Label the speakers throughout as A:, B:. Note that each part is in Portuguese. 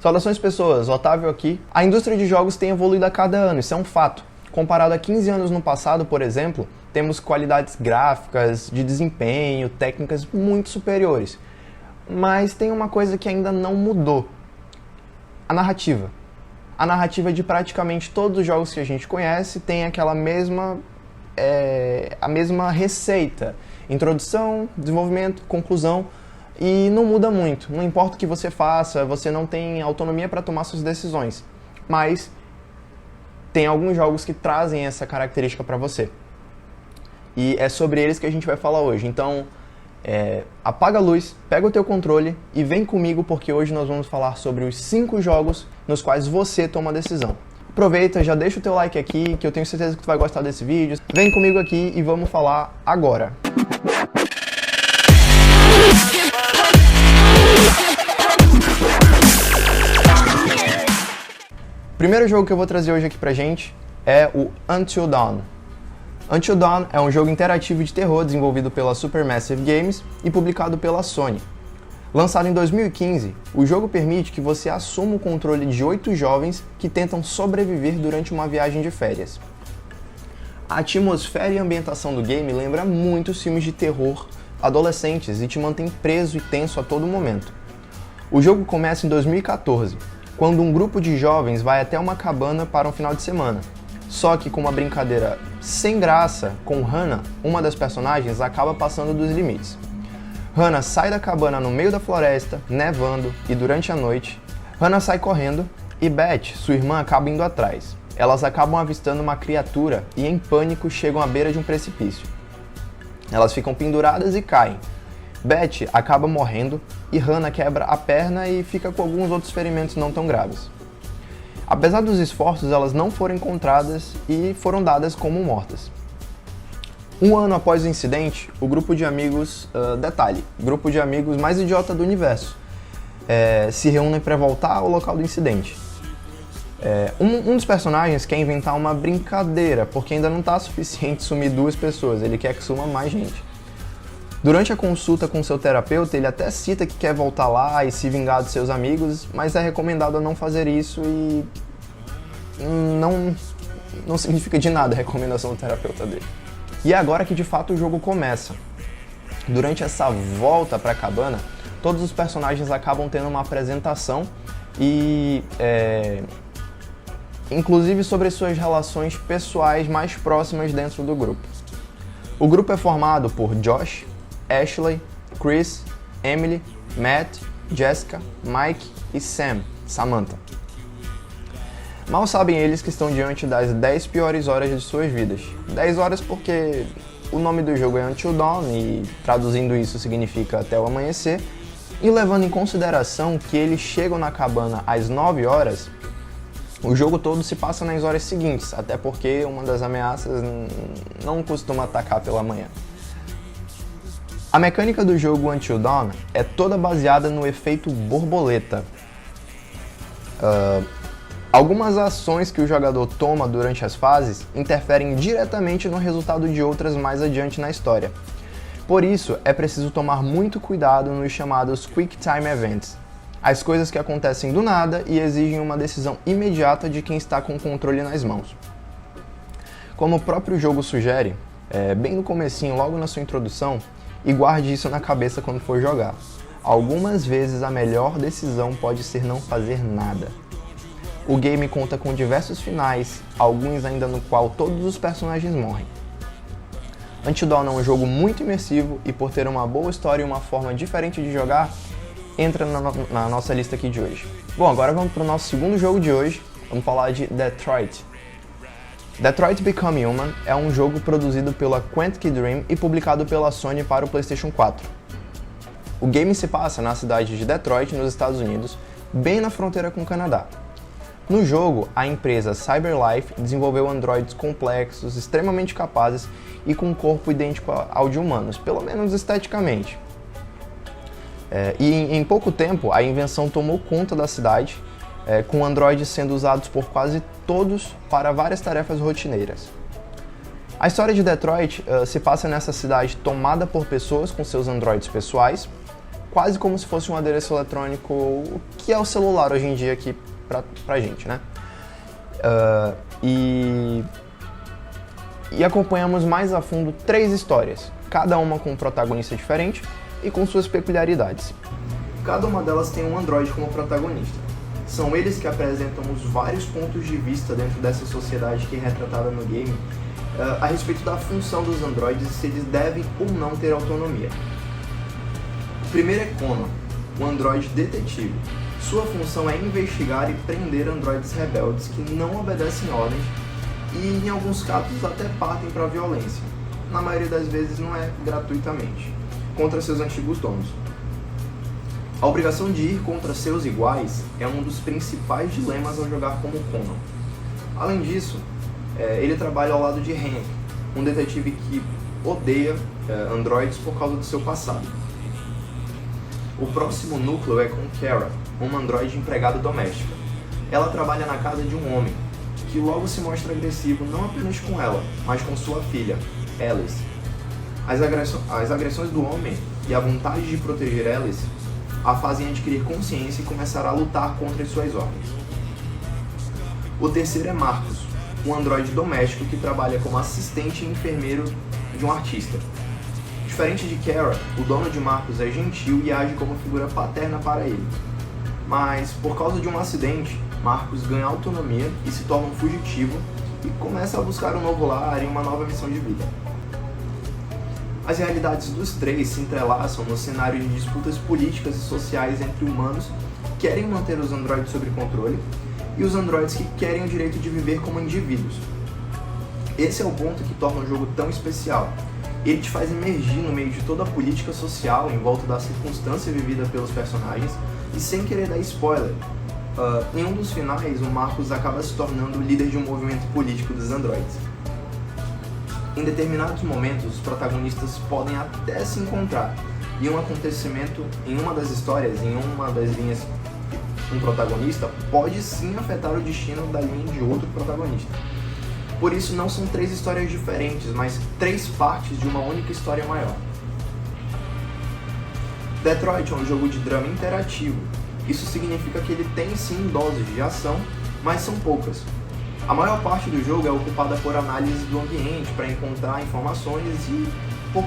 A: Saudações pessoas, Otávio aqui. A indústria de jogos tem evoluído a cada ano, isso é um fato. Comparado a 15 anos no passado, por exemplo, temos qualidades gráficas, de desempenho, técnicas muito superiores. Mas tem uma coisa que ainda não mudou. A narrativa. A narrativa de praticamente todos os jogos que a gente conhece tem aquela mesma receita. Introdução, desenvolvimento, conclusão. E não muda muito. Não importa o que você faça, você não tem autonomia para tomar suas decisões. Mas tem alguns jogos que trazem essa característica para você. E é sobre eles que a gente vai falar hoje. Então, apaga a luz, pega o teu controle e vem comigo, porque hoje nós vamos falar sobre os 5 jogos nos quais você toma a decisão. Aproveita, já deixa o teu like aqui, que eu tenho certeza que tu vai gostar desse vídeo. Vem comigo aqui e vamos falar agora. O primeiro jogo que eu vou trazer hoje aqui pra gente é o Until Dawn. Until Dawn é um jogo interativo de terror desenvolvido pela Supermassive Games e publicado pela Sony. Lançado em 2015, o jogo permite que você assuma o controle de 8 jovens que tentam sobreviver durante uma viagem de férias. A atmosfera e a ambientação do game lembra muito os filmes de terror adolescentes e te mantém preso e tenso a todo momento. O jogo começa em 2014, quando um grupo de jovens vai até uma cabana para um final de semana. Só que com uma brincadeira sem graça com Hannah, uma das personagens acaba passando dos limites. Hannah sai da cabana no meio da floresta, nevando, e durante a noite, Hannah sai correndo e Beth, sua irmã, acaba indo atrás. Elas acabam avistando uma criatura e em pânico chegam à beira de um precipício. Elas ficam penduradas e caem. Beth acaba morrendo e Hannah quebra a perna e fica com alguns outros ferimentos não tão graves. Apesar dos esforços, elas não foram encontradas e foram dadas como mortas. Um ano após o incidente, o grupo de amigos, grupo de amigos mais idiota do universo, se reúnem para voltar ao local do incidente. Um dos personagens quer inventar uma brincadeira, porque ainda não está suficiente sumir 2 pessoas, ele quer que suma mais gente. Durante a consulta com seu terapeuta, ele até cita que quer voltar lá e se vingar dos seus amigos, mas é recomendado não fazer isso e não significa de nada a recomendação do terapeuta dele. E é agora que de fato o jogo começa. Durante essa volta para a cabana, todos os personagens acabam tendo uma apresentação e inclusive sobre suas relações pessoais mais próximas dentro do grupo. O grupo é formado por Josh, Ashley, Chris, Emily, Matt, Jessica, Mike e Samantha. Mal sabem eles que estão diante das 10 piores horas de suas vidas. 10 horas porque o nome do jogo é Until Dawn e traduzindo isso significa até o amanhecer. E levando em consideração que eles chegam na cabana às 9 horas, o jogo todo se passa nas horas seguintes, até porque uma das ameaças não costuma atacar pela manhã. A mecânica do jogo Until Dawn é toda baseada no efeito borboleta. Algumas ações que o jogador toma durante as fases interferem diretamente no resultado de outras mais adiante na história. Por isso, é preciso tomar muito cuidado nos chamados Quick Time Events, as coisas que acontecem do nada e exigem uma decisão imediata de quem está com o controle nas mãos. Como o próprio jogo sugere, bem no comecinho, logo na sua introdução, e guarde isso na cabeça quando for jogar. Algumas vezes a melhor decisão pode ser não fazer nada. O game conta com diversos finais, alguns ainda no qual todos os personagens morrem. Until Dawn é um jogo muito imersivo e por ter uma boa história e uma forma diferente de jogar, entra na nossa lista aqui de hoje. Bom, agora vamos para o nosso segundo jogo de hoje, vamos falar de Detroit. Detroit Become Human é um jogo produzido pela Quantic Dream e publicado pela Sony para o PlayStation 4. O game se passa na cidade de Detroit, nos Estados Unidos, bem na fronteira com o Canadá. No jogo, a empresa CyberLife desenvolveu androides complexos, extremamente capazes e com um corpo idêntico ao de humanos, pelo menos esteticamente. E em pouco tempo, a invenção tomou conta da cidade, com androides sendo usados por quase todos para várias tarefas rotineiras. A história de Detroit se passa nessa cidade tomada por pessoas com seus androides pessoais, quase como se fosse um adereço eletrônico, que é o celular hoje em dia aqui pra gente, né? E acompanhamos mais a fundo 3 histórias, cada uma com um protagonista diferente e com suas peculiaridades. Cada uma delas tem um androide como protagonista. São eles que apresentam os vários pontos de vista dentro dessa sociedade que é retratada no game, a respeito da função dos androides e se eles devem ou não ter autonomia. O primeiro é Connor, um androide detetive. Sua função é investigar e prender androides rebeldes que não obedecem ordens e, em alguns casos, até partem para a violência. Na maioria das vezes não é gratuitamente, contra seus antigos donos. A obrigação de ir contra seus iguais é um dos principais dilemas ao jogar como Connor. Além disso, ele trabalha ao lado de Hank, um detetive que odeia androides por causa do seu passado. O próximo núcleo é com Kara, uma androide empregada doméstica. Ela trabalha na casa de um homem, que logo se mostra agressivo não apenas com ela, mas com sua filha, Alice. As agressões do homem e a vontade de proteger Alice a fazem adquirir consciência e começar a lutar contra as suas ordens. O terceiro é Marcus, um androide doméstico que trabalha como assistente e enfermeiro de um artista. Diferente de Kara, o dono de Marcus é gentil e age como figura paterna para ele. Mas, por causa de um acidente, Marcus ganha autonomia e se torna um fugitivo e começa a buscar um novo lar e uma nova missão de vida. As realidades dos 3 se entrelaçam no cenário de disputas políticas e sociais entre humanos que querem manter os androides sob controle e os androides que querem o direito de viver como indivíduos. Esse é o ponto que torna o jogo tão especial. Ele te faz emergir no meio de toda a política social em volta da circunstância vivida pelos personagens e sem querer dar spoiler. Em um dos finais, o Marcus acaba se tornando o líder de um movimento político dos androides. Em determinados momentos, os protagonistas podem até se encontrar e um acontecimento em uma das histórias, em uma das linhas, um protagonista pode sim afetar o destino da linha de outro protagonista. Por isso não são 3 histórias diferentes, mas 3 partes de uma única história maior. Detroit é um jogo de drama interativo. Isso significa que ele tem sim doses de ação, mas são poucas. A maior parte do jogo é ocupada por análise do ambiente, para encontrar informações e por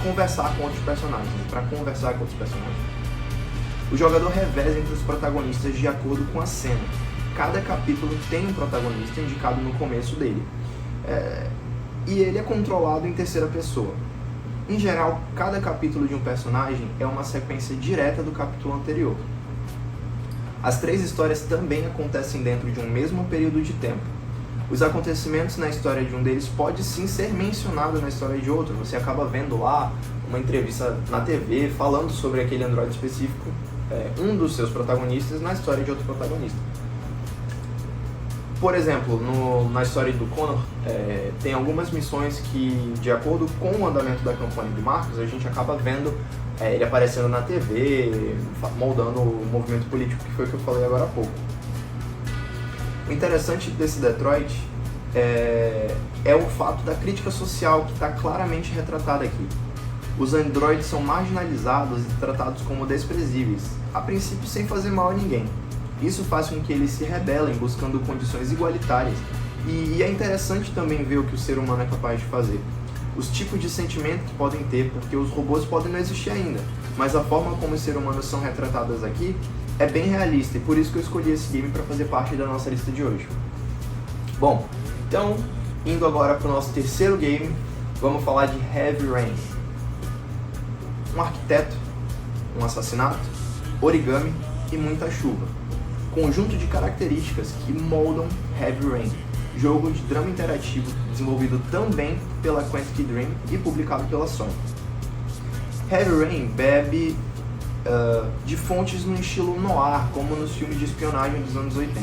A: conversar com outros personagens, O jogador reveza entre os protagonistas de acordo com a cena. Cada capítulo tem um protagonista indicado no começo dele. E ele é controlado em terceira pessoa. Em geral, cada capítulo de um personagem é uma sequência direta do capítulo anterior. As 3 histórias também acontecem dentro de um mesmo período de tempo. Os acontecimentos na história de um deles pode sim ser mencionado na história de outro. Você acaba vendo lá uma entrevista na TV falando sobre aquele androide específico, um dos seus protagonistas, na história de outro protagonista. Por exemplo, na história do Connor, tem algumas missões que, de acordo com o andamento da campanha de Marcus, a gente acaba vendo ele aparecendo na TV, moldando o movimento político, que foi o que eu falei agora há pouco. O interessante desse Detroit é o fato da crítica social que está claramente retratada aqui. Os androides são marginalizados e tratados como desprezíveis, a princípio sem fazer mal a ninguém. Isso faz com que eles se rebelem buscando condições igualitárias e é interessante também ver o que o ser humano é capaz de fazer. Os tipos de sentimento que podem ter, porque os robôs podem não existir ainda, mas a forma como os seres humanos são retratados aqui é bem realista e por isso que eu escolhi esse game para fazer parte da nossa lista de hoje. Bom, então, indo agora para o nosso terceiro game, vamos falar de Heavy Rain. Um arquiteto, um assassinato, origami e muita chuva. Conjunto de características que moldam Heavy Rain, jogo de drama interativo desenvolvido também pela Quantic Dream e publicado pela Sony. Heavy Rain bebe de fontes no estilo noir, como nos filmes de espionagem dos anos 80.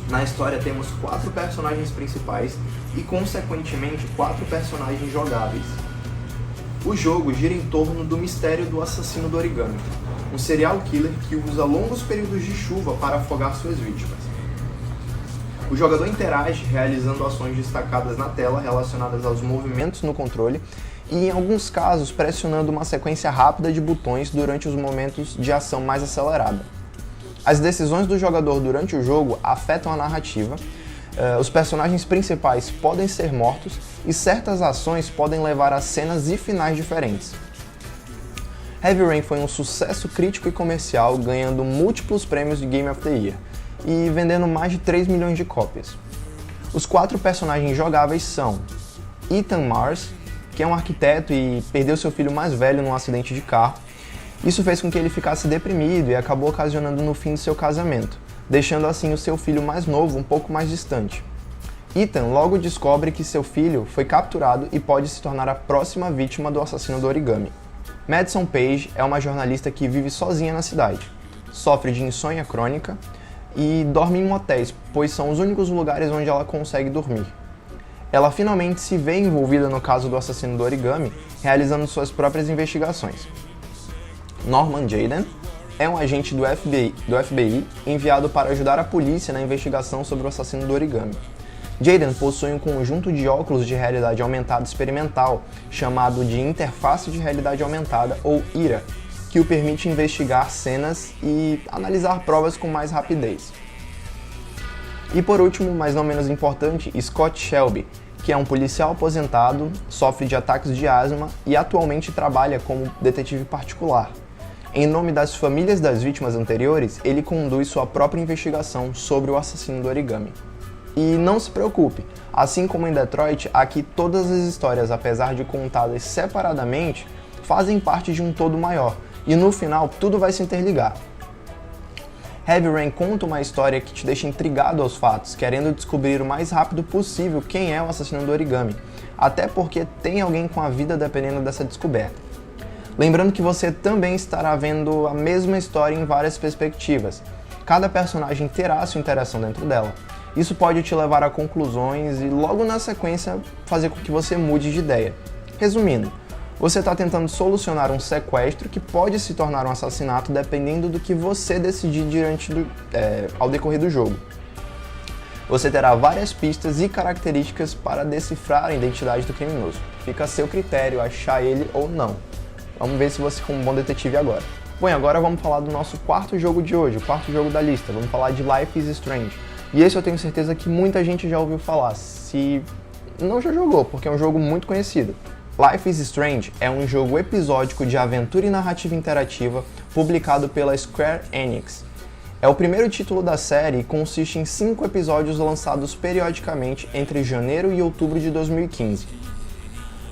A: Na história temos 4 personagens principais e, consequentemente, 4 personagens jogáveis. O jogo gira em torno do mistério do assassino do origami, um serial killer que usa longos períodos de chuva para afogar suas vítimas. O jogador interage realizando ações destacadas na tela relacionadas aos movimentos no controle e, em alguns casos, pressionando uma sequência rápida de botões durante os momentos de ação mais acelerada. As decisões do jogador durante o jogo afetam a narrativa, os personagens principais podem ser mortos e certas ações podem levar a cenas e finais diferentes. Heavy Rain foi um sucesso crítico e comercial, ganhando múltiplos prêmios de Game of the Year e vendendo mais de 3 milhões de cópias. Os 4 personagens jogáveis são Ethan Mars, que é um arquiteto e perdeu seu filho mais velho num acidente de carro. Isso fez com que ele ficasse deprimido e acabou ocasionando no fim de seu casamento, deixando assim o seu filho mais novo um pouco mais distante. Ethan logo descobre que seu filho foi capturado e pode se tornar a próxima vítima do assassino do origami. Madison Paige é uma jornalista que vive sozinha na cidade, sofre de insônia crônica e dorme em motéis, pois são os únicos lugares onde ela consegue dormir. Ela finalmente se vê envolvida no caso do assassino do origami, realizando suas próprias investigações. Norman Jayden é um agente do FBI enviado para ajudar a polícia na investigação sobre o assassino do origami. Jayden possui um conjunto de óculos de realidade aumentada experimental, chamado de Interface de Realidade Aumentada, ou IRA, que o permite investigar cenas e analisar provas com mais rapidez. E por último, mas não menos importante, Scott Shelby, que é um policial aposentado, sofre de ataques de asma e atualmente trabalha como detetive particular. Em nome das famílias das vítimas anteriores, ele conduz sua própria investigação sobre o assassino do origami. E não se preocupe, assim como em Detroit, aqui todas as histórias, apesar de contadas separadamente, fazem parte de um todo maior, e no final tudo vai se interligar. Heavy Rain conta uma história que te deixa intrigado aos fatos, querendo descobrir o mais rápido possível quem é o assassino do origami, até porque tem alguém com a vida dependendo dessa descoberta. Lembrando que você também estará vendo a mesma história em várias perspectivas. Cada personagem terá sua interação dentro dela. Isso pode te levar a conclusões e logo na sequência fazer com que você mude de ideia. Resumindo, você está tentando solucionar um sequestro que pode se tornar um assassinato dependendo do que você decidir ao decorrer do jogo. Você terá várias pistas e características para decifrar a identidade do criminoso. Fica a seu critério achar ele ou não. Vamos ver se você é um bom detetive agora. Bom, agora vamos falar do nosso quarto jogo de hoje, o quarto jogo da lista. Vamos falar de Life is Strange. E esse eu tenho certeza que muita gente já ouviu falar, se não já jogou, porque é um jogo muito conhecido. Life is Strange é um jogo episódico de aventura e narrativa interativa publicado pela Square Enix. É o primeiro título da série e consiste em 5 episódios lançados periodicamente entre janeiro e outubro de 2015.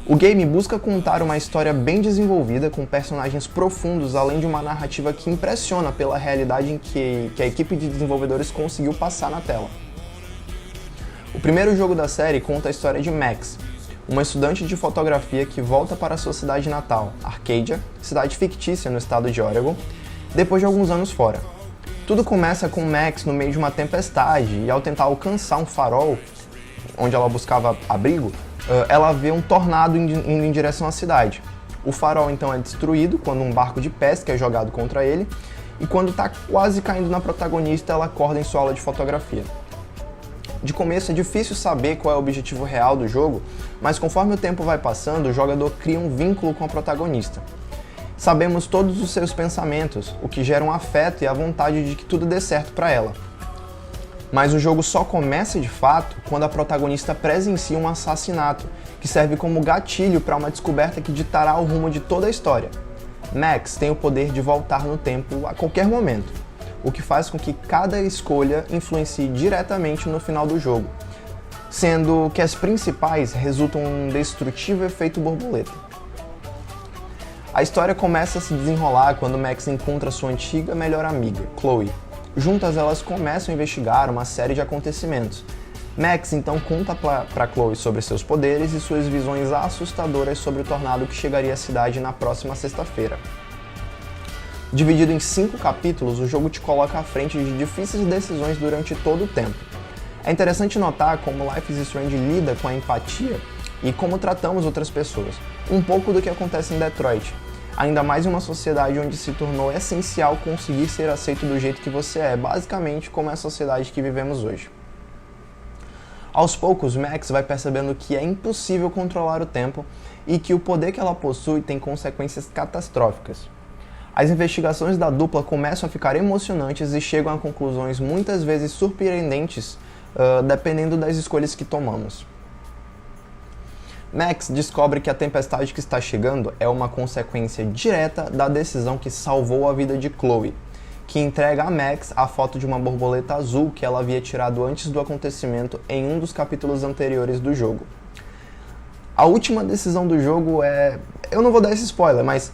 A: O game busca contar uma história bem desenvolvida, com personagens profundos, além de uma narrativa que impressiona pela realidade em que a equipe de desenvolvedores conseguiu passar na tela. O primeiro jogo da série conta a história de Max, uma estudante de fotografia que volta para sua cidade natal, Arcadia, cidade fictícia no estado de Oregon, depois de alguns anos fora. Tudo começa com Max no meio de uma tempestade e, ao tentar alcançar um farol, onde ela buscava abrigo, ela vê um tornado indo em direção à cidade. O farol então é destruído quando um barco de pesca é jogado contra ele, e quando está quase caindo na protagonista, ela acorda em sua aula de fotografia. De começo é difícil saber qual é o objetivo real do jogo, mas conforme o tempo vai passando, o jogador cria um vínculo com a protagonista. Sabemos todos os seus pensamentos, o que gera um afeto e a vontade de que tudo dê certo para ela. Mas o jogo só começa de fato quando a protagonista presencia um assassinato, que serve como gatilho para uma descoberta que ditará o rumo de toda a história. Max tem o poder de voltar no tempo a qualquer momento, o que faz com que cada escolha influencie diretamente no final do jogo, sendo que as principais resultam em um destrutivo efeito borboleta. A história começa a se desenrolar quando Max encontra sua antiga melhor amiga, Chloe. Juntas elas começam a investigar uma série de acontecimentos. Max então conta para Chloe sobre seus poderes e suas visões assustadoras sobre o tornado que chegaria à cidade na próxima sexta-feira. Dividido em 5 capítulos, o jogo te coloca à frente de difíceis decisões durante todo o tempo. É interessante notar como Life is Strange lida com a empatia e como tratamos outras pessoas, um pouco do que acontece em Detroit, ainda mais em uma sociedade onde se tornou essencial conseguir ser aceito do jeito que você é, basicamente como é a sociedade que vivemos hoje. Aos poucos, Max vai percebendo que é impossível controlar o tempo e que o poder que ela possui tem consequências catastróficas. As investigações da dupla começam a ficar emocionantes e chegam a conclusões muitas vezes surpreendentes, dependendo das escolhas que tomamos. Max descobre que a tempestade que está chegando é uma consequência direta da decisão que salvou a vida de Chloe, que entrega a Max a foto de uma borboleta azul que ela havia tirado antes do acontecimento em um dos capítulos anteriores do jogo. A última decisão do jogo é... Eu não vou dar esse spoiler, mas...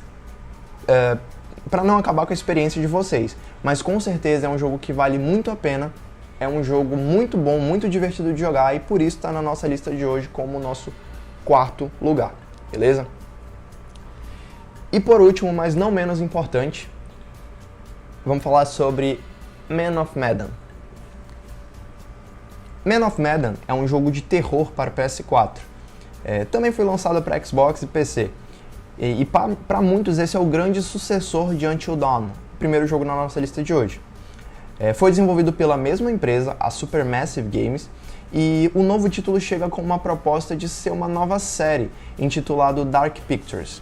A: para não acabar com a experiência de vocês, mas com certeza é um jogo que vale muito a pena, é um jogo muito bom, muito divertido de jogar e por isso está na nossa lista de hoje como o nosso 4º lugar, beleza? E por último, mas não menos importante, vamos falar sobre Man of Medan. Man of Medan é um jogo de terror para PS4, também foi lançado para Xbox e PC. E para muitos esse é o grande sucessor de Until Dawn, o primeiro jogo na nossa lista de hoje. Foi desenvolvido pela mesma empresa, a Supermassive Games, e o novo título chega com uma proposta de ser uma nova série, intitulado Dark Pictures,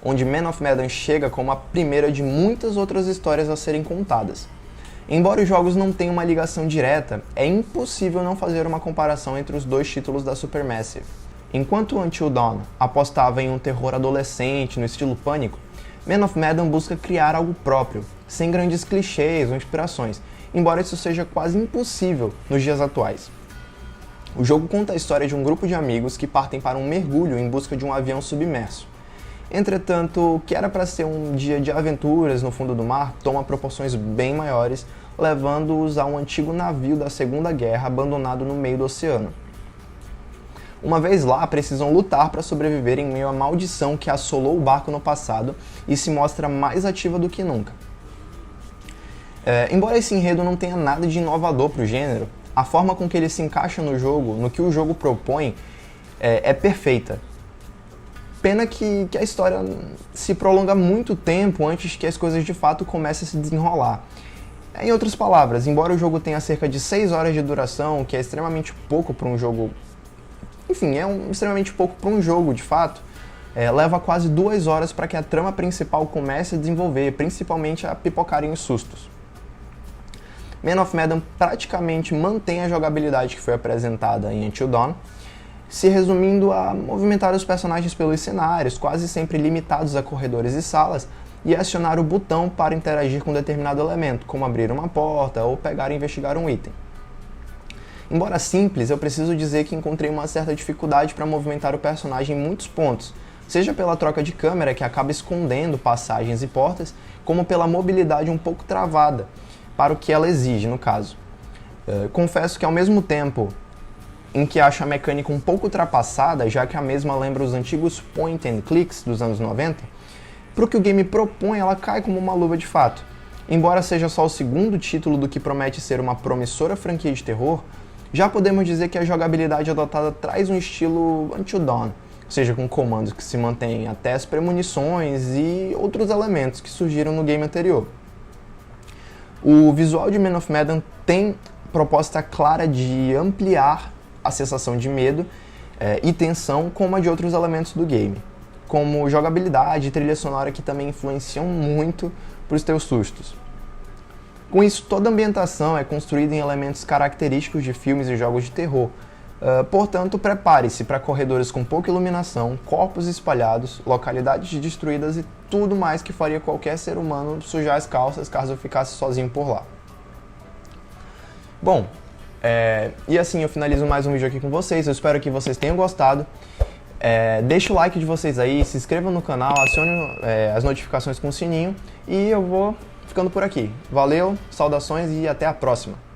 A: onde Man of Medan chega como a primeira de muitas outras histórias a serem contadas. Embora os jogos não tenham uma ligação direta, é impossível não fazer uma comparação entre os dois títulos da Supermassive. Enquanto Until Dawn apostava em um terror adolescente no estilo Pânico, Man of Medan busca criar algo próprio, sem grandes clichês ou inspirações, embora isso seja quase impossível nos dias atuais. O jogo conta a história de um grupo de amigos que partem para um mergulho em busca de um avião submerso. Entretanto, o que era para ser um dia de aventuras no fundo do mar toma proporções bem maiores, levando-os a um antigo navio da Segunda Guerra abandonado no meio do oceano. Uma vez lá, precisam lutar para sobreviver em meio à maldição que assolou o barco no passado e se mostra mais ativa do que nunca. Embora esse enredo não tenha nada de inovador para o gênero, a forma com que ele se encaixa no jogo, no que o jogo propõe, é perfeita. Pena que a história se prolonga muito tempo antes que as coisas de fato comecem a se desenrolar. Em outras palavras, embora o jogo tenha cerca de 6 horas de duração, que é extremamente pouco para um jogo... Enfim, extremamente pouco para um jogo, de fato, leva quase 2 horas para que a trama principal comece a desenvolver, principalmente a pipocarem os sustos. Man of Medan praticamente mantém a jogabilidade que foi apresentada em Until Dawn, se resumindo a movimentar os personagens pelos cenários, quase sempre limitados a corredores e salas, e acionar o botão para interagir com determinado elemento, como abrir uma porta ou pegar e investigar um item. Embora simples, eu preciso dizer que encontrei uma certa dificuldade para movimentar o personagem em muitos pontos, seja pela troca de câmera que acaba escondendo passagens e portas, como pela mobilidade um pouco travada, para o que ela exige no caso. Confesso que ao mesmo tempo em que acho a mecânica um pouco ultrapassada, já que a mesma lembra os antigos point and clicks dos anos 90, para o que o game propõe ela cai como uma luva de fato. Embora seja só o segundo título do que promete ser uma promissora franquia de terror, já podemos dizer que a jogabilidade adotada traz um estilo Until Dawn, seja com comandos que se mantêm até as premonições e outros elementos que surgiram no game anterior. O visual de Man of Medan tem proposta clara de ampliar a sensação de medo e tensão como a de outros elementos do game, como jogabilidade e trilha sonora que também influenciam muito para os teus sustos. Com isso, toda a ambientação é construída em elementos característicos de filmes e jogos de terror. Portanto, prepare-se para corredores com pouca iluminação, corpos espalhados, localidades destruídas e tudo mais que faria qualquer ser humano sujar as calças caso eu ficasse sozinho por lá. Bom, e assim eu finalizo mais um vídeo aqui com vocês. Eu espero que vocês tenham gostado. Deixe o like de vocês aí, se inscrevam no canal, acione as notificações com o sininho e eu vou ficando por aqui. Valeu, saudações e até a próxima!